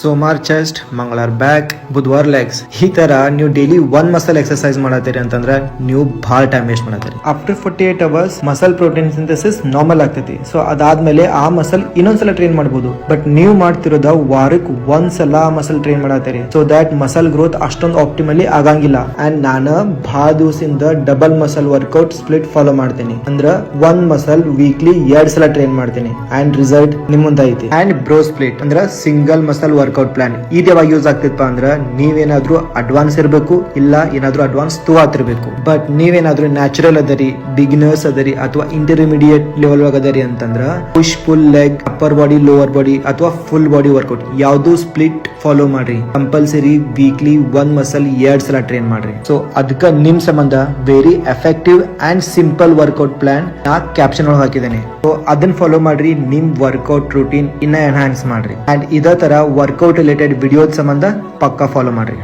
ಸೋಮವಾರ ಚೆಸ್ಟ್, ಮಂಗಳವಾರ ಬ್ಯಾಕ್, ಬುಧವಾರ ಲೆಗ್ಸ್. ಈ ತರ ನೀವು ಡೈಲಿ ಒಂದ್ ಮಸಲ್ ಎಕ್ಸರ್ಸೈಸ್ ಮಾಡತ್ತೀರಿ ಅಂತಂದ್ರೆ ನೀವು ಬಹಳ ಟೈಮ್ ವೇಸ್ಟ್ ಮಾಡತ್ತೀರಿ. After 48 hours muscle protein synthesis normal ಆಗ್ತೈತಿ. ಸೊ ಅದಾದ್ಮೇಲೆ ಆ ಮಸಲ್ ಇನ್ನೊಂದ್ಸಲ ಟ್ರೈನ್ ಮಾಡಬಹುದು. ಬಟ್ ನೀವು ಮಾಡ್ತಿರೋದ ವಾರಕ್ಕೆ ಒಂದ್ಸಲ ಆ ಮಸಲ್ ಟ್ರೈನ್ ಮಾಡತ್ತೀರಿ. ಸೊ ದಟ್ ಮಸಲ್ ಗ್ರೋತ್ ಅಷ್ಟೊಂದು ಆಪ್ಟಿಮಲಿ ಆಗಂಗಿಲ್ಲ. ಅಂಡ್ ನಾನು ಬಹಳ ದಿವಸದಿಂದ double muscle workout split follow ಮಾಡ್ತೀನಿ. ಅಂದ್ರ ಒಂದ್ ಮಸಲ್ ವೀಕ್ಲಿ 2 ಸಲ ಟ್ರೈನ್ ಮಾಡ್ತೀನಿ. ಅಂಡ್ ರಿಸಲ್ಟ್ ನಿಮ್ ಮುಂದೆ ಐತಿ. ಅಂಡ್ ಬ್ರೋ ಸ್ಪ್ಲಿಟ್ ಅಂದ್ರ ಸಿಂಗಲ್ ಮಸಲ್ ವರ್ಕೌಟ್ ಪ್ಲಾನ್ ಇದು ಯಾವಾಗ ಯೂಸ್ ಆಗ್ತಿತ್ತಪ್ಪ ಅಂದ್ರ ನೀವೇನಾದ್ರೂ ಅಡ್ವಾನ್ಸ್ ಇರಬೇಕು, ಇಲ್ಲ ಏನಾದ್ರೂ ಅಡ್ವಾನ್ಸ್ ತಗೋತಿರ್ಬೇಕು. ಬಟ್ ನೀವೇನಾದ್ರೂ ನ್ಯಾಚುರಲ್ ಅದರಿ, ಬಿಗಿನರ್ಸ್ ಅದರಿ ಅಥವಾ ಇಂಟರ್ಮಿಡಿಯೇಟ್ ಲೆವೆಲ್ ಒಳಗ ಅದರಿ ಅಂತಂದ್ರ push full leg, upper body, lower body ಅಥವಾ ಫುಲ್ ಬಾಡಿ ವರ್ಕೌಟ್ ಯಾವ್ದು ಸ್ಪ್ಲಿಟ್ ಫಾಲೋ ಮಾಡ್ರಿ. ಕಂಪಲ್ಸರಿ ವೀಕ್ಲಿ ಒಂದ್ ಮಸಲ್ 2 ಸಲ ಟ್ರೈನ್ ಮಾಡ್ರಿ. ಸೊ ಅದಕ್ಕ ನಿಮ್ ಸಂಬಂಧ very effective and simple workout plan ನಾ ಕ್ಯಾಪ್ಷನ್ ಒಳಗೆ ಹಾಕಿದ್ದೇನೆ. ಸೊ ಅದನ್ನ ಫಾಲೋ ಮಾಡ್ರಿ. ನಿಮ್ ವರ್ಕೌಟ್ ರೂಟೀನ್ ಇನ್ನ ಎನ್ಹಾನ್ಸ್ ಮಾಡ್ರಿ. ಅಂಡ್ ಇದೇ ತರ ವರ್ಕೌಟ್ ರಿಲೇಟೆಡ್ ವಿಡಿಯೋದ ಸಂಬಂಧ ಪಕ್ಕಾ ಫಾಲೋ ಮಾಡ್ರಿ.